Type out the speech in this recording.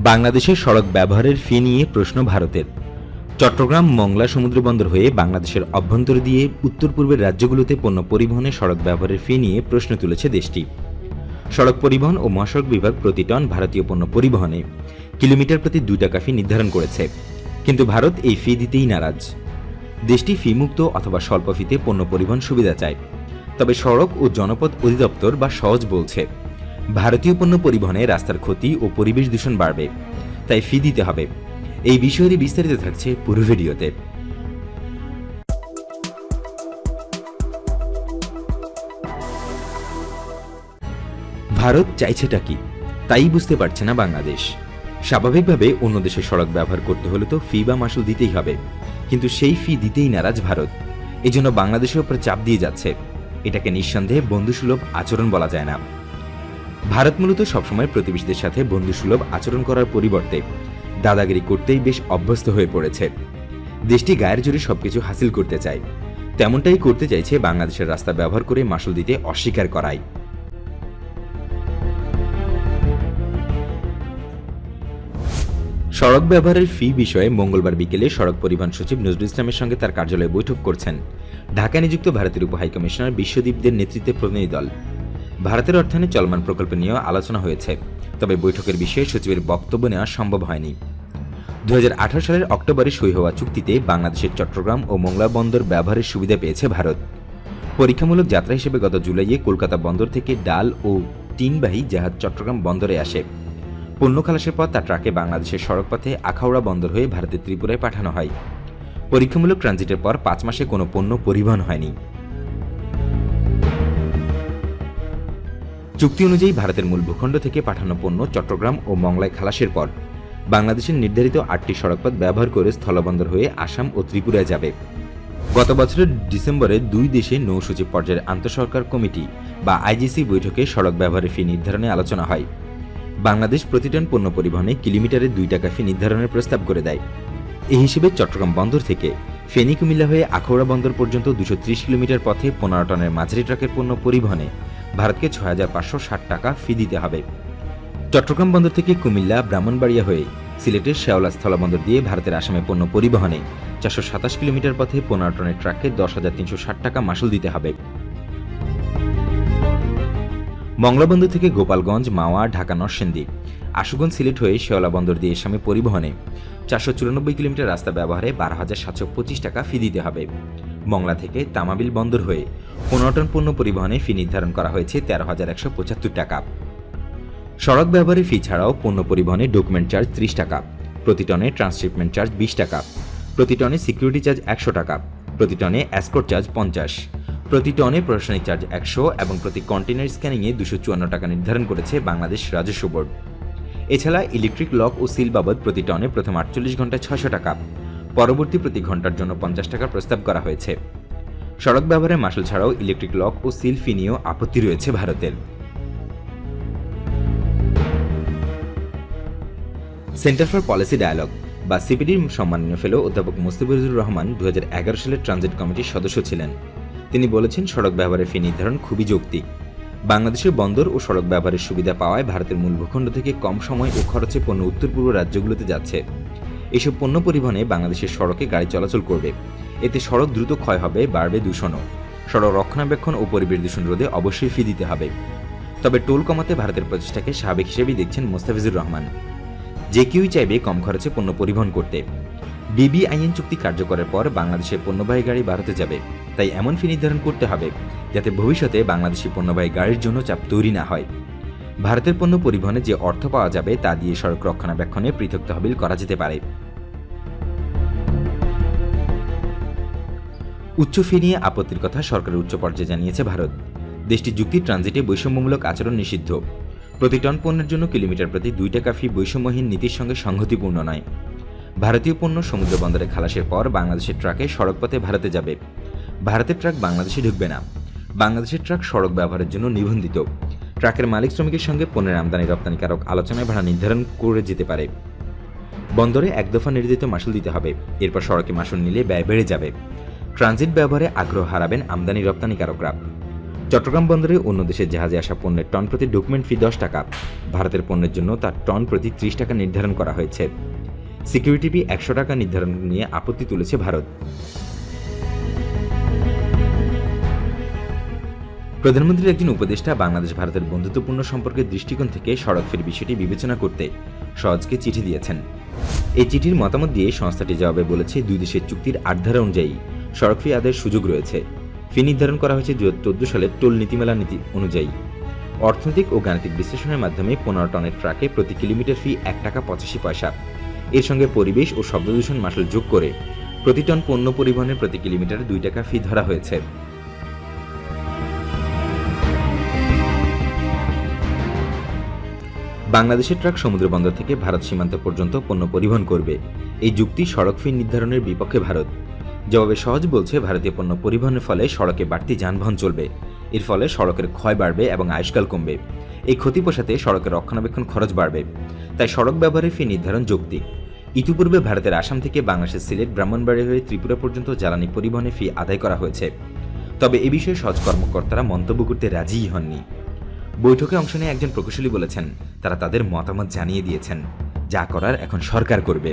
বাংলাদেশের সড়ক ব্যবহারের ফি নিয়ে প্রশ্ন ভারতের। চট্টগ্রাম মংলা সমুদ্রবন্দর হয়ে বাংলাদেশের অভ্যন্তর দিয়ে উত্তর পূর্বের রাজ্যগুলোতে পণ্য পরিবহনে সড়ক ব্যবহারের ফি নিয়ে প্রশ্ন তুলেছে দেশটি। সড়ক পরিবহন ও মহাসড়ক বিভাগ প্রতি টন ভারতীয় পণ্য পরিবহনে কিলোমিটার প্রতি 2 টাকা ফি নির্ধারণ করেছে, কিন্তু ভারত এই ফি দিতেই নারাজ। দেশটি ফি মুক্ত অথবা স্বল্প ফিতে পণ্য পরিবহন সুবিধা চায়, তবে সড়ক ও জনপথ অধিদপ্তর বা সহজ বলছে ভারতীয় পণ্য পরিবহনে রাস্তার ক্ষতি ও পরিবেশ দূষণ বাড়বে, তাই ফি দিতে হবে। এই বিষয়ে বিস্তারিত থাকছে পুরো ভিডিওতে। ভারত চাইছেটা কি তাই বুঝতে পারছে না বাংলাদেশ। স্বাভাবিকভাবে অন্য দেশের সড়ক ব্যবহার করতে হলে তো ফি বা মাসুল দিতেই হবে, কিন্তু সেই ফি দিতেই নারাজ ভারত। এজন্য বাংলাদেশের উপর চাপ দিয়ে যাচ্ছে। এটাকে নিঃসন্দেহে বন্ধুসুলভ আচরণ বলা যায় না। ভারত মূলত সবসময় প্রতিবেশীদের সাথে বন্ধুসুলভ আচরণ করার পরিবর্তে দাদাগিরি করতেই বেশ অভ্যস্ত হয়ে পড়েছে। দেশটি গায়ের জোরে সবকিছু হাসিল করতে চায়, তেমনটাই করতে চাইছে বাংলাদেশের রাস্তা ব্যবহার করে মাসুল দিতে অস্বীকার করায়। সড়ক ব্যবহারের ফি বিষয়ে মঙ্গলবার বিকেলে সড়ক পরিবহন সচিব নজরুল ইসলামের সঙ্গে তার কার্যালয়ে বৈঠক করছেন ঢাকায় নিযুক্ত ভারতের উপহাইকমিশনার বিশ্বদীপদের নেতৃত্বে প্রতিনিধি দল। ভারতের অর্থায়নে চলমান প্রকল্প নিয়েও আলোচনা হয়েছে, তবে বৈঠকের বিষয়ে সচিবের বক্তব্য নেওয়া সম্ভব হয়নি। 2018 সালের অক্টোবরে সই হওয়া চুক্তিতে বাংলাদেশের চট্টগ্রাম ও মংলা বন্দর ব্যবহারের সুবিধা পেয়েছে ভারত। পরীক্ষামূলক যাত্রা হিসেবে গত জুলাইয়ে কলকাতা বন্দর থেকে ডাল ও টিনবাহী জাহাজ চট্টগ্রাম বন্দরে আসে। পণ্য খালাসের পর তা ট্রাকে বাংলাদেশের সড়কপথে আখাউড়া বন্দর হয়ে ভারতের ত্রিপুরায় পাঠানো হয়। পরীক্ষামূলক ট্রানজিটের পর 5 মাসে কোনো পণ্য পরিবহন হয়নি। চুক্তি অনুযায়ী ভারতের মূল ভূখণ্ড থেকে পাঠানো পণ্য চট্টগ্রাম ও মংলায় খালাসের পর বাংলাদেশের নির্ধারিত 8টি সড়কপথ ব্যবহার করে স্থলবন্দর হয়ে আসাম ও ত্রিপুরায় যাবে। গত বছরের ডিসেম্বরে 2 দেশে নৌ সচিব পর্যায়ের আন্তঃসরকার কমিটি বা আইজিসি বৈঠকে সড়ক ব্যবহারের ফি নির্ধারণে আলোচনা হয়। বাংলাদেশ প্রতি টন পণ্য পরিবহনে কিলোমিটারে 2 টাকা ফি নির্ধারণের প্রস্তাব করে দেয়। এই হিসেবে চট্টগ্রাম বন্দর থেকে ফেনী কুমিল্লা হয়ে আখাউড়া বন্দর পর্যন্ত 230 কিলোমিটার পথে 15 টনের মাঝারি ট্রাকের পণ্য পরিবহনে ভারতকে 6560 টাকা ফি দিতে হবে। চট্টগ্রাম বন্দর থেকে কুমিল্লা ব্রাহ্মণবাড়িয়া হয়ে সিলেটের শেওলা স্থলবন্দর দিয়ে ভারতের আসামে পণ্য পরিবহনে 427 কিলোমিটার পথে 15 টনের ট্রাককে 10,360 টাকা মাসুল দিতে হবে। মংলা বন্দর থেকে গোপালগঞ্জ, মাওয়া, ঢাকা, নরসিংদী, আশুগঞ্জ, সিলেট হয়ে শেওলা বন্দর দিয়ে আসামে পরিবহনে 494 কিলোমিটার রাস্তা ব্যবহারে 12,725 টাকা ফি দিতে হবে। মংলা থেকে তামাবিল বন্দর হয়ে 15 টন পণ্য পরিবহনে ফি নির্ধারণ করা হয়েছে 13,175 টাকা। সড়ক ব্যবহারে ফি ছাড়াও পণ্য পরিবহনে ডকুমেন্ট চার্জ 30 টাকা, প্রতি টনে ট্রান্সশিপমেন্ট চার্জ 20 টাকা, প্রতি টনে সিকিউরিটি চার্জ 100 টাকা, প্রতি টনে এসকর্ট চার্জ 50, প্রতি টনে প্রশাসনিক চার্জ 100 এবং প্রতি কন্টেইনার স্ক্যানিংয়ে 254 টাকা নির্ধারণ করেছে বাংলাদেশ রাজস্ব বোর্ড। এছাড়া ইলেকট্রিক লক ও সিল বাবদ প্রতি টনে প্রথম 48 ঘন্টায় 600 টাকা, পরবর্তী প্রতি ঘন্টার জন্য 50 টাকা প্রস্তাব করা হয়েছে। সড়ক ব্যবহারে মাসুল ছাড়াও ইলেকট্রিক লক ও সিল ফি নিয়েও আপত্তি রয়েছে ভারতের। সেন্টার ফর পলিসি ডায়ালগ বা সিপিডির সম্মাননীয় ফেলো অধ্যাপক মুস্তাফিজুর রহমান 2011 সালের ট্রানজিট কমিটির সদস্য ছিলেন। তিনি বলেছেন, সড়ক ব্যবহারের ফি নির্ধারণ খুবই যৌক্তিক। বাংলাদেশের বন্দর ও সড়ক ব্যবহারের সুবিধা পাওয়ায় ভারতের মূল ভূখণ্ড থেকে কম সময় ও খরচে পণ্য উত্তর পূর্ব রাজ্যগুলোতে যাচ্ছে। এসব পণ্য পরিবহনে বাংলাদেশের সড়কে গাড়ি চলাচল করবে। এতে সড়ক দ্রুত ক্ষয় হবে, বাড়বে দূষণও। সড়ক রক্ষণাবেক্ষণ ও পরিবেশ দূষণ রোধে অবশ্যই ফি দিতে হবে। তবে টোল কমাতে ভারতের প্রচেষ্টাকে স্বাভাবিক হিসেবেই দেখছেন মুস্তাফিজুর রহমান। যে কেউই চাইবে কম খরচে পণ্য পরিবহন করতে। বিবিআইএন চুক্তি কার্যকরের পর বাংলাদেশের পণ্যবাহী গাড়ি ভারতে যাবে, তাই এমন ফি নির্ধারণ করতে হবে যাতে ভবিষ্যতে বাংলাদেশি পণ্যবাহী গাড়ির জন্য চাপ তৈরি না হয়। ভারতের পণ্য পরিবহনে যে অর্থ পাওয়া যাবে তা দিয়ে সড়ক রক্ষণাবেক্ষণে পৃথক তহবিল করা যেতে পারে। উচ্চ ফি নিয়ে আপত্তির কথা সরকারের উচ্চ পর্যায়ে জানিয়েছে ভারত। দেশটি যুক্তি ট্রানজিটে বৈষম্যমূলক আচরণ নিষিদ্ধ। প্রতি টন পণ্যের জন্য কিলোমিটার প্রতি 2 টাকা ফি বৈষম্যহীন নীতির সঙ্গে সংগতিপূর্ণ নয়। ভারতীয় পণ্য সমুদ্র বন্দরে খালাসের পর বাংলাদেশের ট্রাকে সড়কপথে ভারতে যাবে। ভারতের ট্রাক বাংলাদেশে ঢুকবে না। বাংলাদেশের ট্রাক সড়ক ব্যবহারের জন্য নিবন্ধিত। ট্রাকের মালিক শ্রমিকের সঙ্গে পণ্যের আমদানি রপ্তানিকারক আলোচনায় ভাড়া নির্ধারণ করে যেতে পারে। বন্দরে এক দফা নির্ধারিত মাসুল দিতে হবে, এরপর সড়কে মাসুল নিলে ব্যয় বেড়ে যাবে। ট্রানজিট ব্যবহারে আগ্রহ হারাবেন আমদানি রপ্তানিকারকরা। চট্টগ্রাম বন্দরে অন্য দেশের জাহাজে আসা পণ্যের টন প্রতি ডকুমেন্ট ফি 10 টাকা, ভারতের পণ্যের জন্য তার টন প্রতি 30 টাকা নির্ধারণ করা হয়েছে। সিকিউরিটি ফি 100 টাকা নির্ধারণ নিয়ে আপত্তি তুলেছে ভারত। প্রধানমন্ত্রীর একজন উপদেষ্টা বাংলাদেশ ভারতের বন্ধুত্বপূর্ণ সম্পর্কের দৃষ্টিকোণ থেকে সড়ক ফির বিষয়টি বিবেচনা করতে সহজকে চিঠি দিয়েছেন। এই চিঠির মতামত দিয়ে সংস্থাটি জবাবে বলেছে, দুই দেশের চুক্তির 8 ধারা অনুযায়ী সড়ক ফি আদায়ের সুযোগ রয়েছে। ফি নির্ধারণ করা হয়েছে 2014 সালের টোল নীতিমালা নীতি অনুযায়ী। অর্থনৈতিক ও গাণিতিক বিশ্লেষণের মাধ্যমে 15 টনের ট্রাকে প্রতি কিলোমিটার ফি 1 টাকা 85 পয়সা। এর সঙ্গে পরিবেশ ও শব্দদূষণ মাশুল যোগ করে প্রতি টন পণ্য পরিবহনের প্রতি কিলোমিটারে 2 টাকা ফি ধরা হয়েছে। বাংলাদেশের ট্রাক সমুদ্র বন্দর থেকে ভারত সীমান্ত পর্যন্ত পণ্য পরিবহন করবে। এই যুক্তি সড়ক ফি নির্ধারণের বিপক্ষে ভারত। জবাবে সহজ বলছে, ভারতীয় পণ্য পরিবহনের ফলে সড়কে বাড়তি যানবাহন চলবে। এর ফলে সড়কের ক্ষয় বাড়বে এবং আয়ুষ্কাল কমবে। এই ক্ষতি পোষাতে সড়কের রক্ষণাবেক্ষণ খরচ বাড়বে। তাই সড়ক ব্যবহারের ফি নির্ধারণ যৌক্তিক। ইতিপূর্বে ভারতের আসাম থেকে বাংলাদেশের সিলেট, ব্রাহ্মণবাড়িয়া হয়ে ত্রিপুরা পর্যন্ত জ্বালানি পরিবহনের ফি আদায় করা হয়েছে। তবে এ বিষয়ে সহজ কর্মকর্তারা মন্তব্য করতে রাজিই হননি। বৈঠকে অংশ নিয়ে একজন প্রকৌশলী বলেছেন, তারা তাদের মতামত জানিয়ে দিয়েছেন, যা করার এখন সরকার করবে।